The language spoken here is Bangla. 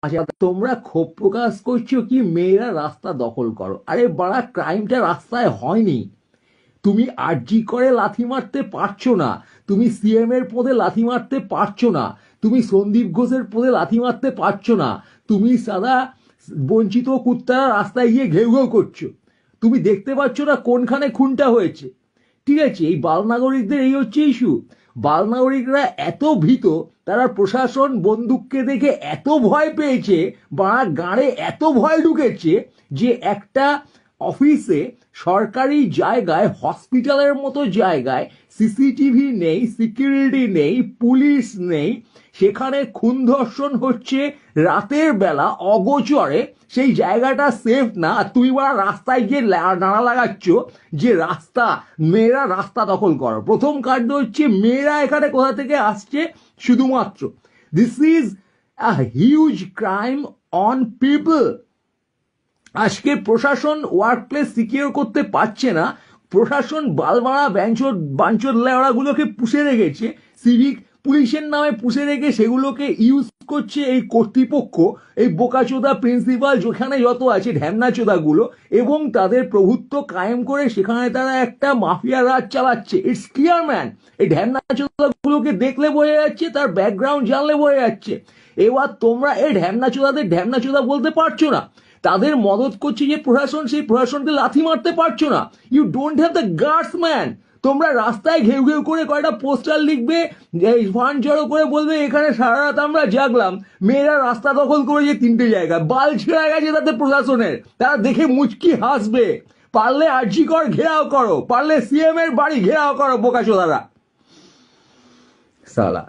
আচ্ছা, তোমরা ক্ষোভ প্রকাশ করছো কি মেয়েরা রাস্তা দখল করো? আরে বাড়া, ক্রাইমটা রাস্তায় হয়নি। তুমি আরজি করে লাথি মারতে পারছো না, তুমি সিএম এর পদে লাথি মারতে পারছো না, তুমি সন্দীপ ঘোষের পদে লাথি মারতে পারছো না, তুমি সাদা বঞ্চিত কুত্তারা রাস্তায় গিয়ে ঘেউ ঘেউ করছো। তুমি দেখতে পাচ্ছ না কোনখানে খুনটা হয়েছে? ঠিক আছে, এই বাল নাগরিকদের এই হচ্ছে ইস্যু। বাল নাগরিকরা এত ভীত, তারা প্রশাসন বন্দুককে দেখে এত ভয় পেয়েছে বা গাঁড়ে এত ভয় ঢুকেছে যে একটা অফিসে, সরকারি জায়গায়, হসপিটালের মতো জায়গায় সিসিটিভি নেই, সিকিউরিটি নেই, পুলিশ নেই, সেখানে খুন ধর্ষণ হচ্ছে রাতের বেলা অগোচরে, সেই জায়গাটা সেফ না, আর তুই বড় রাস্তায় গিয়ে নাড়া লাগাচ্ছ যে রাস্তা, মেয়েরা রাস্তা দখল করো। প্রথম কাণ্ড হচ্ছে মেয়েরা এখানে কোথা থেকে আসছে? শুধুমাত্র this is a huge crime on people. আজকে প্রশাসন ওয়ার্ক প্লেস সিকিউর করতে পারছে না, প্রশাসন বালমারা বাঞ্চর লেওড়াগুলোকে পুষে রেখেছে, সিভিক পুলিশের নামে পুষে রেখে সেগুলোকে ইউজ করছে এই কর্তৃপক্ষ, এই বোকাচোদা প্রিন্সিপাল যেখানে যত আছে ঢ্যামনাচোদাগুলো, এবং তাদের প্রভুত্ব কায়েম করে সেখানে তারা একটা মাফিয়া রাজ চালাচ্ছে। It's clear man. এই ঢ্যামনাচোদাগুলোকে দেখলে বোঝা যাচ্ছে, তার ব্যাকগ্রাউন্ড জানলে বোঝা যাচ্ছে। এবার তোমরা এই ঢ্যামনাচোদাদের ঢ্যামনাচোদা বলতে পারছো না, তাদের মদত করছে যে প্রশাসন, সেই প্রশাসনকে লাথি মারতে পারছো না। You don't have the guards man. তোমরা রাস্তায় ঘেউ ঘেউ করে কয়টা পোস্টার লিখবে, ফান্ড জড়ো করে বলবে এখানে সারা রাত আমরা জাগলাম, মেয়েরা রাস্তা দখল করেছে 3টে জায়গায়, বাল ছেঁড়া গেছে তাদের প্রশাসনের, তারা দেখে মুচকি হাসবে। পারলে আরজি কর ঘেরাও করো, পারলে সিএম এর বাড়ি ঘেরাও করো, বোকাচোদারা সালা।